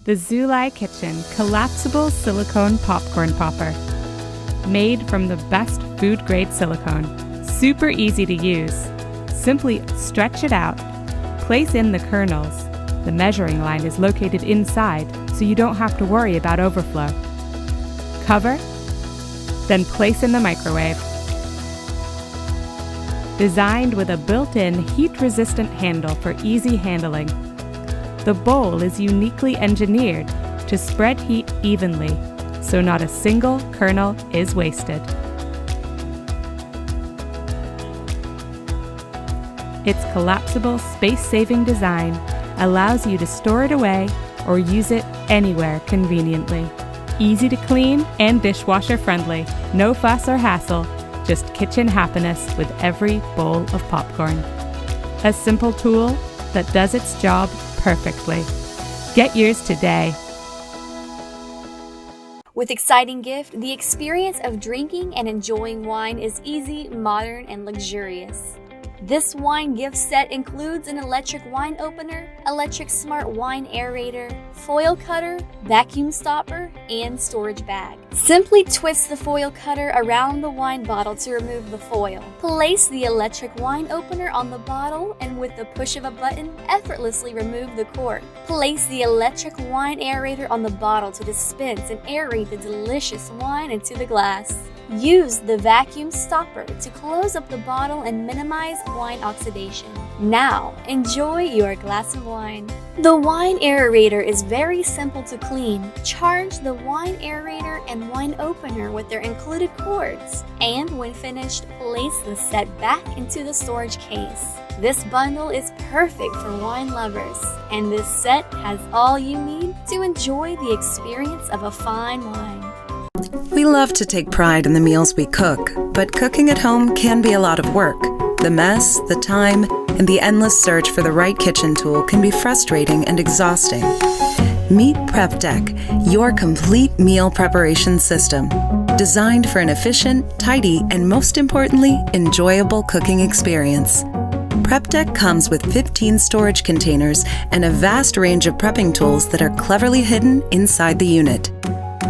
the Zulai Kitchen Collapsible Silicone Popcorn Popper. Made from the best food-grade silicone. Super easy to use. Simply stretch it out. Place in the kernels. The measuring line is located inside, so you don't have to worry about overflow. Cover, then place in the microwave. Designed with a built-in heat-resistant handle for easy handling, the bowl is uniquely engineered to spread heat evenly, so not a single kernel is wasted. Its collapsible, space-saving design allows you to store it away or use it anywhere conveniently. Easy to clean and dishwasher friendly. No fuss or hassle, just kitchen happiness with every bowl of popcorn. A simple tool that does its job perfectly. Get yours today. With Exciting Gift, the experience of drinking and enjoying wine is easy, modern, and luxurious. This wine gift set includes an electric wine opener, electric smart wine aerator, foil cutter, vacuum stopper, and storage bag. Simply twist the foil cutter around the wine bottle to remove the foil. Place the electric wine opener on the bottle and with the push of a button, effortlessly remove the cork. Place the electric wine aerator on the bottle to dispense and aerate the delicious wine into the glass. Use the vacuum stopper to close up the bottle and minimize wine oxidation. Now, enjoy your glass of wine. The wine aerator is very simple to clean. Charge the wine aerator and wine opener with their included cords, and when finished, place the set back into the storage case. This bundle is perfect for wine lovers, and this set has all you need to enjoy the experience of a fine wine. We love to take pride in the meals we cook, but cooking at home can be a lot of work. The mess, the time, and the endless search for the right kitchen tool can be frustrating and exhausting. Meet Prep Deck, your complete meal preparation system. Designed for an efficient, tidy, and most importantly, enjoyable cooking experience. Prep Deck comes with 15 storage containers and a vast range of prepping tools that are cleverly hidden inside the unit.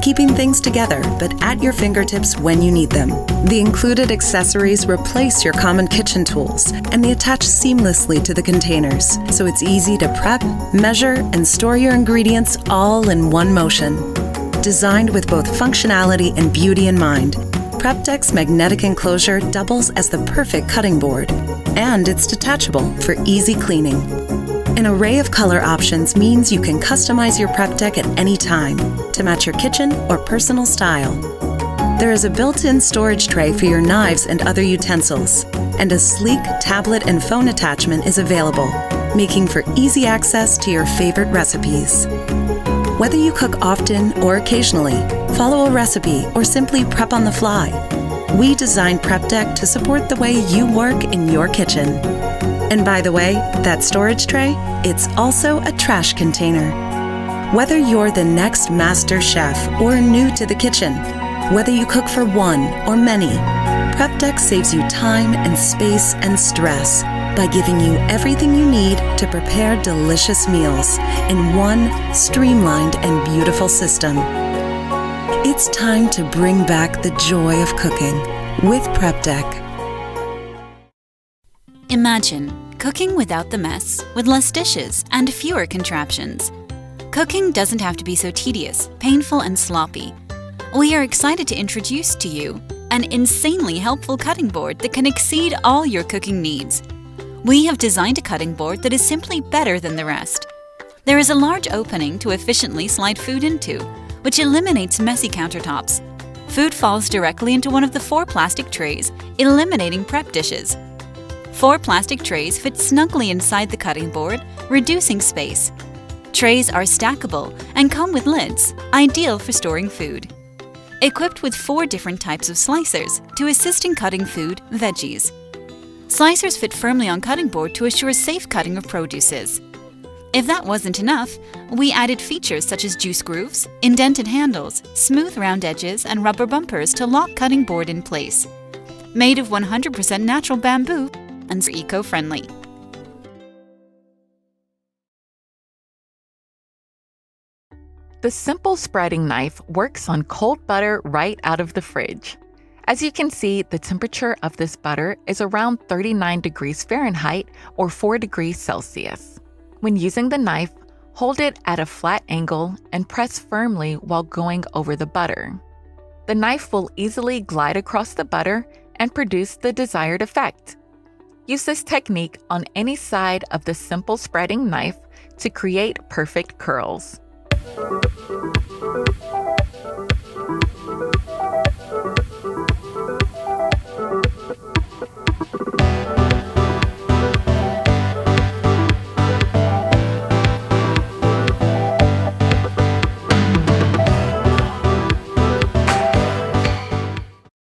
Keeping things together, but at your fingertips when you need them. The included accessories replace your common kitchen tools, and they attach seamlessly to the containers, so it's easy to prep, measure, and store your ingredients all in one motion. Designed with both functionality and beauty in mind, Prep Deck's magnetic enclosure doubles as the perfect cutting board, and it's detachable for easy cleaning. An array of color options means you can customize your Prep Deck at any time to match your kitchen or personal style. There is a built-in storage tray for your knives and other utensils, and a sleek tablet and phone attachment is available, making for easy access to your favorite recipes. Whether you cook often or occasionally, follow a recipe, or simply prep on the fly, we designed Prep Deck to support the way you work in your kitchen. And by the way, that storage tray, it's also a trash container. Whether you're the next master chef or new to the kitchen, whether you cook for one or many, Prep Deck saves you time and space and stress by giving you everything you need to prepare delicious meals in one streamlined and beautiful system. It's time to bring back the joy of cooking with Prep Deck. Imagine cooking without the mess, with less dishes and fewer contraptions. Cooking doesn't have to be so tedious, painful, and sloppy. We are excited to introduce to you an insanely helpful cutting board that can exceed all your cooking needs. We have designed a cutting board that is simply better than the rest. There is a large opening to efficiently slide food into, which eliminates messy countertops. Food falls directly into one of the 4 plastic trays, eliminating prep dishes. 4 plastic trays fit snugly inside the cutting board, reducing space. Trays are stackable and come with lids, ideal for storing food. Equipped with 4 different types of slicers to assist in cutting food, veggies. Slicers fit firmly on cutting board to assure safe cutting of produces. If that wasn't enough, we added features such as juice grooves, indented handles, smooth round edges, and rubber bumpers to lock cutting board in place. Made of 100% natural bamboo and eco-friendly. The simple spreading knife works on cold butter right out of the fridge. As you can see, the temperature of this butter is around 39 degrees Fahrenheit or 4 degrees Celsius. When using the knife, hold it at a flat angle and press firmly while going over the butter. The knife will easily glide across the butter and produce the desired effect. Use this technique on any side of the simple spreading knife to create perfect curls.